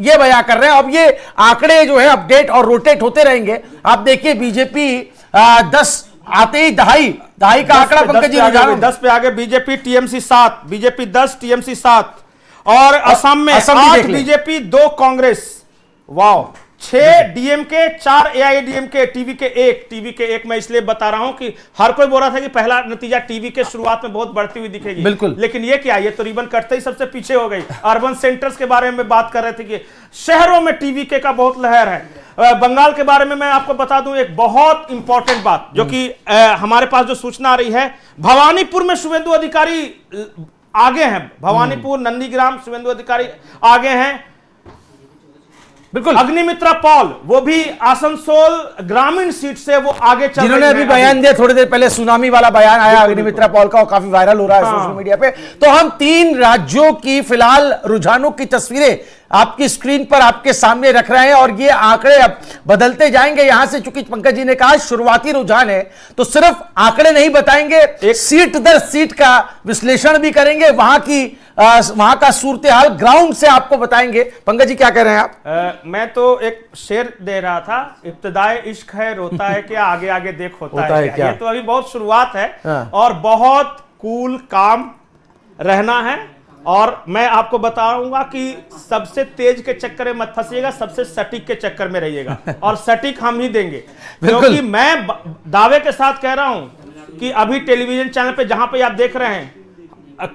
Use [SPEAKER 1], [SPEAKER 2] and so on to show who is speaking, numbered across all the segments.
[SPEAKER 1] ये बयां कर रहे हैं। अब ये आंकड़े जो है अपडेट और रोटेट होते रहेंगे। आप देखिए बीजेपी 10 आते ही दहाई का आंकड़ा पंकज जी
[SPEAKER 2] 10 पे आगे बीजेपी, टीएमसी 7, बीजेपी 10, टीएमसी 7 और असम में 8 बीजेपी, 2 कांग्रेस, वाह, 6 डीएमके, 4 एआईएडीएमके, टीवी के एक मैं इसलिए बता रहा हूं कि हर कोई बोल रहा था कि पहला नतीजा टीवी के शुरुआत में बहुत बढ़ती हुई दिखेगी,
[SPEAKER 1] बिल्कुल,
[SPEAKER 2] लेकिन ये क्या, ये तो रिबन कटते ही सबसे पीछे हो गई। अर्बन सेंटर्स के बारे में बात कर रहे थे कि शहरों में टीवी के का बहुत लहर है। बंगाल के बारे में मैं आपको बता दूं एक बहुत इंपॉर्टेंट बात, जो कि हमारे पास जो सूचना आ रही है, भवानीपुर में शुभेंदु अधिकारी आगे हैं, भवानीपुर, नंदीग्राम, शुभेंदु अधिकारी आगे हैं,
[SPEAKER 1] बिल्कुल।
[SPEAKER 2] अग्निमित्रा पॉल वो भी आसनसोल ग्रामीण सीट से वो आगे चल रहे हैं,
[SPEAKER 1] जिन्होंने अभी बयान दिया थोड़ी देर पहले, सुनामी वाला बयान आया अग्निमित्रा पॉल का और काफी वायरल हो रहा है सोशल मीडिया पे। तो हम 3 राज्यों की फिलहाल रुझानों की तस्वीरें आपकी स्क्रीन पर आपके सामने रख रहे हैं और ये आंकड़े अब बदलते जाएंगे यहां से, चूंकि पंकज जी ने कहा शुरुआती रुझान है, तो सिर्फ आंकड़े नहीं बताएंगे, एक सीट दर सीट का विश्लेषण भी करेंगे, वहां का सूरत हाल ग्राउंड से आपको बताएंगे। पंकज जी क्या कह रहे हैं आप?
[SPEAKER 2] मैं तो एक शेर दे रहा था, इब्तिदाए इश्क है रोता है क्या, आगे आगे देख होता है क्या। ये तो अभी बहुत शुरुआत है और बहुत कूल काम रहना है। और मैं आपको बताऊंगा कि सबसे तेज के चक्कर में मत फंसिएगा, सबसे सटीक के चक्कर में रहिएगा और सटीक हम ही देंगे, क्योंकि मैं दावे के साथ कह रहा हूं कि अभी टेलीविजन चैनल पे जहां पे आप देख रहे हैं,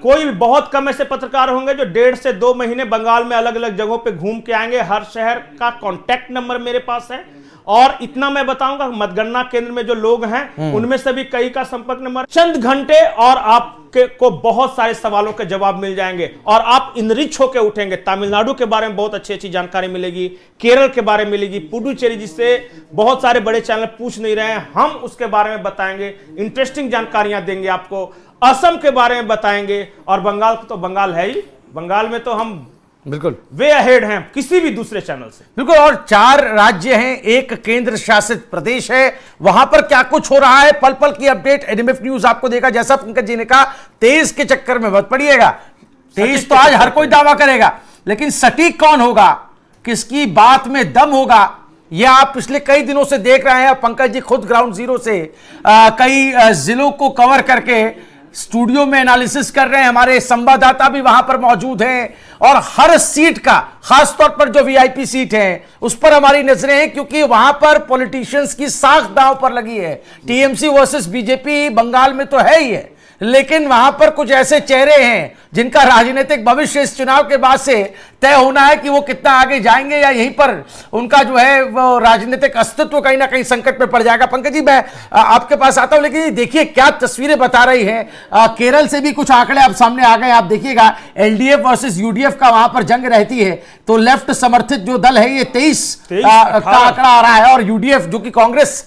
[SPEAKER 2] कोई बहुत कम ऐसे पत्रकार होंगे जो 1.5 से 2 महीने बंगाल में अलग अलग जगहों पे घूम के आएंगे। हर शहर का कांटेक्ट नंबर मेरे पास है और इतना मैं बताऊंगा, मतगणना केंद्र में जो लोग हैं उनमें से भी कई का संपर्क नंबर, चंद घंटे और आपके को बहुत सारे सवालों के जवाब मिल जाएंगे और आप इनरिच होकर उठेंगे। तमिलनाडु के बारे में बहुत अच्छी अच्छी जानकारी मिलेगी, केरल के बारे में मिलेगी, पुडुचेरी जिससे बहुत सारे बड़े चैनल पूछ नहीं रहे हैं, हम उसके बारे में बताएंगे, इंटरेस्टिंग जानकारियां देंगे आपको, असम के बारे में बताएंगे और बंगाल तो बंगाल है ही, बंगाल में तो हम
[SPEAKER 1] बिल्कुल
[SPEAKER 2] वे अहेड हैं किसी भी दूसरे चैनल से।
[SPEAKER 1] बिल्कुल। और 4 राज्य हैं, 1 केंद्र शासित प्रदेश है, वहां पर क्या कुछ हो रहा है, पल पल की अपडेट एनएमएफ न्यूज आपको देगा। जैसा पंकज जी ने कहा, 23 के चक्कर में मत पड़िएगा, 23 तो आज हर कोई दावा करेगा, लेकिन सटीक कौन होगा, किसकी बात में दम होगा, यह आप पिछले कई दिनों से देख रहे हैं। पंकज जी खुद ग्राउंड जीरो से कई जिलों को कवर करके स्टूडियो में एनालिसिस कर रहे हैं, हमारे संवाददाता भी वहां पर मौजूद हैं और हर सीट का, खासतौर पर जो वीआईपी सीट है उस पर हमारी नजरें हैं, क्योंकि वहां पर पॉलिटिशियंस की साख दांव पर लगी है। टीएमसी वर्सेस बीजेपी बंगाल में तो है ही है, लेकिन वहां पर कुछ ऐसे चेहरे हैं जिनका राजनीतिक भविष्य इस चुनाव के बाद से तय होना है कि वो कितना आगे जाएंगे या यहीं पर उनका जो है वो राजनीतिक अस्तित्व कहीं ना कहीं संकट में पड़ जाएगा। पंकज जी मैं आपके पास आता हूं, लेकिन देखिए क्या तस्वीरें बता रही हैं। केरल से भी कुछ आंकड़े अब सामने आ गए, आप देखिएगा एलडीएफ वर्सेस यूडीएफ का वहां पर जंग रहती है, तो लेफ्ट समर्थित जो दल है ये 23 का आंकड़ा आ रहा है और यूडीएफ जो कि कांग्रेस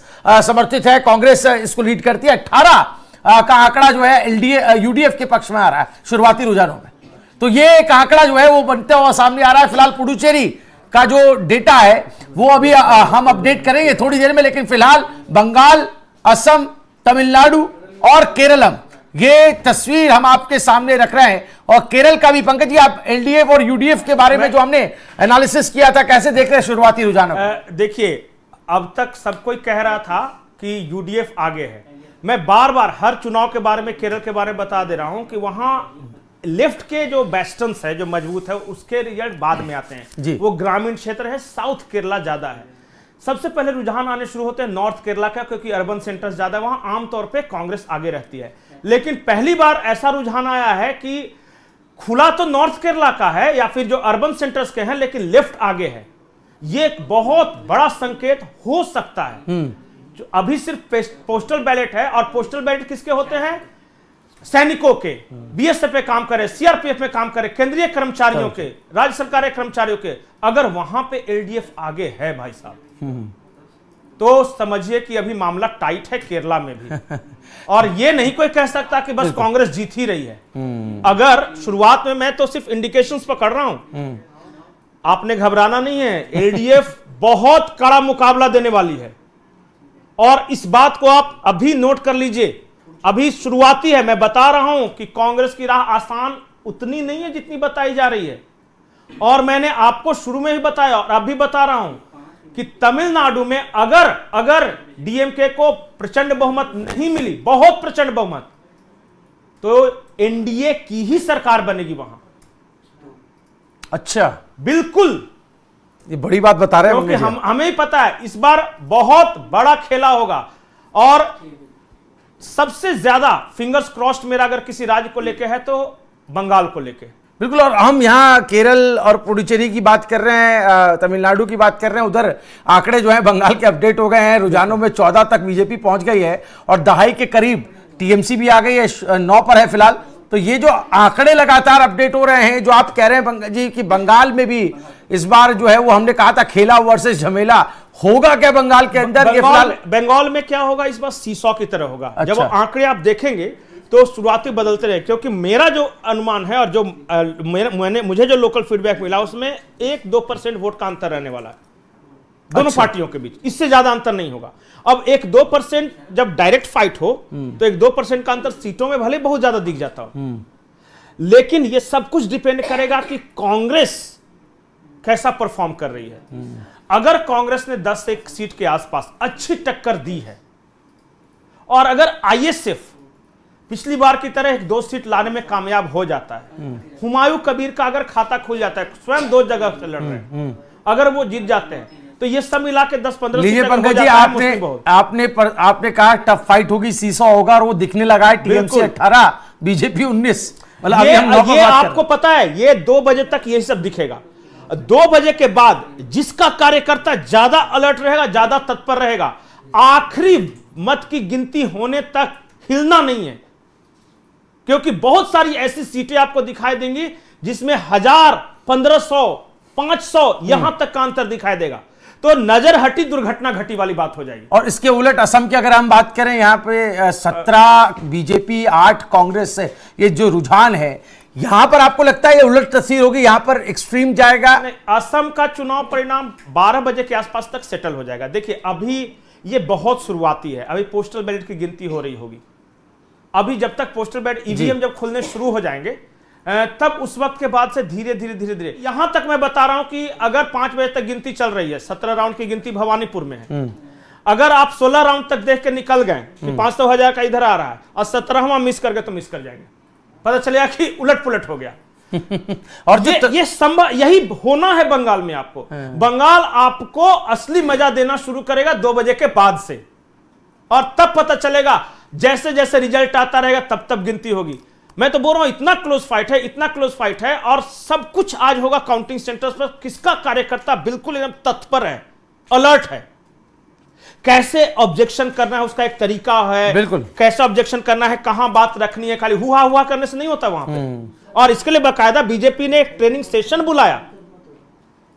[SPEAKER 1] समर्थित है, कांग्रेस इसको लीड करती है, 18 का आंकड़ा जो है यूडीएफ के पक्ष में आ रहा है शुरुआती रुझानों में। तो ये एक आंकड़ा जो है वो बनते हुआ सामने आ रहा है। फिलहाल पुडुचेरी का जो डेटा है वो अभी हम अपडेट करेंगे थोड़ी देर में, लेकिन फिलहाल बंगाल, असम, तमिलनाडु और केरलम, ये तस्वीर हम आपके सामने रख रहे हैं। और केरल का भी पंकज जी आप एलडीएफ और यूडीएफ के बारे में जो हमने एनालिसिस किया था, कैसे देख रहे हैं शुरुआती रुझानों?
[SPEAKER 2] देखिए, अब तक सब कोई कह रहा था कि यूडीएफ आगे है। मैं बार बार हर चुनाव के बारे में, केरल के बारे में बता दे रहा हूं कि वहां लेफ्ट के जो बेस्टन्स है, जो मजबूत है, उसके रिजल्ट बाद में आते हैं। वो ग्रामीण क्षेत्र है, साउथ केरला ज्यादा है। सबसे पहले रुझान आने शुरू होते हैं नॉर्थ केरला का, क्योंकि अर्बन सेंटर्स ज्यादा है, वहां आमतौर पर कांग्रेस आगे रहती है। लेकिन पहली बार ऐसा रुझान आया है कि खुला तो नॉर्थ केरला का है या फिर जो अर्बन सेंटर्स के हैं, लेकिन लेफ्ट आगे है। ये एक बहुत बड़ा संकेत हो सकता है। जो अभी सिर्फ पोस्टल बैलेट है, और पोस्टल बैलेट किसके होते हैं? सैनिकों के, बीएसएफ पे काम करे, सीआरपीएफ में काम करे, केंद्रीय कर्मचारियों के, राज्य सरकारी कर्मचारियों के। अगर वहां पे एलडीएफ आगे है भाई साहब, तो समझिए कि अभी मामला टाइट है केरला में भी। और ये नहीं कोई कह सकता कि बस कांग्रेस जीत ही रही है। अगर शुरुआत में, मैं तो सिर्फ इंडिकेशंस पकड़ रहा हूं, आपने घबराना नहीं है। एलडीएफ बहुत कड़ा मुकाबला देने वाली है और इस बात को आप अभी नोट कर लीजिए। अभी शुरुआती है, मैं बता रहा हूं कि कांग्रेस की राह आसान उतनी नहीं है जितनी बताई जा रही है। और मैंने आपको शुरू में ही बताया और अब भी बता रहा हूं कि तमिलनाडु में अगर डीएमके को प्रचंड बहुमत नहीं मिली, बहुत प्रचंड बहुमत, तो एनडीए की ही सरकार बनेगी वहां।
[SPEAKER 1] अच्छा,
[SPEAKER 2] बिल्कुल,
[SPEAKER 1] ये बड़ी बात बता रहे हैं
[SPEAKER 2] क्योंकि हमें ही पता है इस बार बहुत बड़ा खेला होगा। और सबसे ज्यादा फिंगर्स क्रॉस्ड मेरा अगर किसी राज्य को लेके है तो बंगाल को लेके।
[SPEAKER 1] बिल्कुल। और हम यहाँ केरल और पुडुचेरी की बात कर रहे हैं, तमिलनाडु की बात कर रहे हैं, उधर आंकड़े जो है बंगाल के अपडेट हो गए हैं। रुझानों में 14 तक बीजेपी पहुंच गई है और दहाई के करीब टीएमसी भी आ गई है, 9 पर है फिलहाल। तो ये जो आंकड़े लगातार अपडेट हो रहे हैं, जो आप कह रहे हैं पंकज जी कि बंगाल में भी इस बार जो है वो हमने कहा था खेला वर्सेस झमेला, होगा क्या बंगाल के अंदर? ये फिलहाल
[SPEAKER 2] बंगाल में क्या होगा इस बार सीसॉ की तरह होगा।
[SPEAKER 1] अच्छा।
[SPEAKER 2] जब आंकड़े आप देखेंगे तो शुरुआती बदलते रहे, क्योंकि मेरा जो अनुमान है और जो मुझे जो लोकल फीडबैक मिला उसमें 1-2% वोट का अंतर रहने वाला है दोनों पार्टियों के बीच, इससे ज्यादा अंतर नहीं होगा। अब 1-2% जब डायरेक्ट फाइट हो तो 1-2% का अंतर सीटों में भले बहुत ज्यादा दिख जाता हो, लेकिन ये सब कुछ डिपेंड करेगा कि कांग्रेस कैसा परफॉर्म कर रही है। अगर कांग्रेस ने 10 से 1 सीट के आसपास अच्छी टक्कर दी है और अगर आईएसएफ पिछली बार की तरह 1-2 सीट लाने में कामयाब हो जाता है, हुमायूं कबीर का अगर खाता खुल जाता है, स्वयं 2 जगह से लड़ रहे हैं, अगर वो जीत जाते हैं तो ये सब मिला के 10-15
[SPEAKER 1] लीजिए पंकज जी, आपने कहा टफ फाइट होगी, सीसॉ होगा, और वो दिखने लगा है। TMC 18, BJP 19। मतलब
[SPEAKER 2] ये आपको पता है ये 2 बजे तक ये सब दिखेगा। 2 बजे के बाद जिसका कार्यकर्ता ज्यादा अलर्ट रहेगा, ज्यादा तत्पर रहेगा, आखिरी मत की गिनती होने तक हिलना नहीं है, क्योंकि बहुत सारी ऐसी सीटें आपको दिखाई देंगी जिसमें 1000, 1500, 500 यहां तक का अंतर दिखाई देगा। तो नजर हटी दुर्घटना घटी वाली बात हो जाएगी।
[SPEAKER 1] और इसके उलट असम की अगर हम बात करें, यहां पे 17 बीजेपी, 8 कांग्रेस से ये जो रुझान है, यहां पर आपको लगता है ये उलट तस्वीर होगी, यहां पर एक्सट्रीम जाएगा?
[SPEAKER 2] असम का चुनाव परिणाम 12 बजे के आसपास तक सेटल हो जाएगा। देखिए अभी ये बहुत शुरुआती है, अभी पोस्टल बैलेट की गिनती हो रही होगी। अभी जब तक पोस्टल बैलेट, ईवीएम जब खुलने शुरू हो जाएंगे तब उस वक्त के बाद से धीरे धीरे यहां तक मैं बता रहा हूं कि अगर 5 बजे तक गिनती चल रही है, 17 राउंड की गिनती भवानीपुर में है, अगर आप 16 राउंड तक देख के निकल गए कि 500,000 का इधर आ रहा है और 17वां मिस कर गए तो मिस कर जाएंगे, पता चलेगा कि उलट पुलट हो गया। और ये संभव, यही होना है बंगाल में। आपको बंगाल आपको असली मजा देना शुरू करेगा 2 बजे के बाद से, और तब पता चलेगा, जैसे जैसे रिजल्ट आता रहेगा तब तब गिनती होगी। मैं तो बोल रहा हूं इतना क्लोज फाइट है, इतना क्लोज फाइट है, और सब कुछ आज होगा काउंटिंग सेंटर्स पर। किसका कार्यकर्ता बिल्कुल एकदम तत्पर है, अलर्ट है, कैसे ऑब्जेक्शन करना है उसका एक तरीका है,
[SPEAKER 1] बिल्कुल
[SPEAKER 2] कैसे ऑब्जेक्शन करना है, कहां बात रखनी है, खाली हुआ हुआ करने से नहीं होता वहां पे। और इसके लिए बाकायदा बीजेपी ने एक ट्रेनिंग सेशन बुलाया,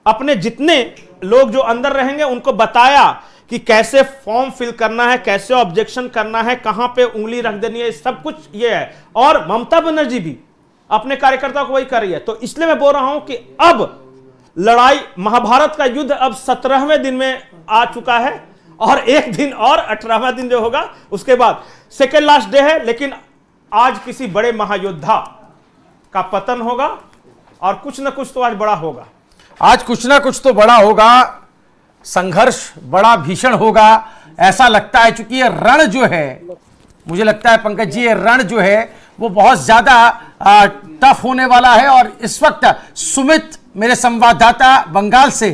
[SPEAKER 2] अपने जितने लोग जो अंदर रहेंगे उनको बताया कि कैसे फॉर्म फिल करना है, कैसे ऑब्जेक्शन करना है, कहां पे उंगली रख देनी है, सब कुछ ये है। और ममता बनर्जी भी अपने कार्यकर्ताओं को वही कर रही है। तो इसलिए मैं बोल रहा हूं कि अब लड़ाई, महाभारत का युद्ध अब 17वें दिन में आ चुका है, और एक दिन और 18वां दिन जो होगा उसके बाद सेकेंड लास्ट डे है। लेकिन आज किसी बड़े महायोद्धा का पतन होगा और कुछ ना कुछ तो आज बड़ा होगा।
[SPEAKER 1] आज कुछ ना कुछ तो बड़ा होगा, संघर्ष बड़ा भीषण होगा ऐसा लगता है। चूंकि ये रण जो है, मुझे लगता है पंकज जी, ये रण जो है वो बहुत ज्यादा टफ होने वाला है। और इस वक्त सुमित, मेरे संवाददाता बंगाल से,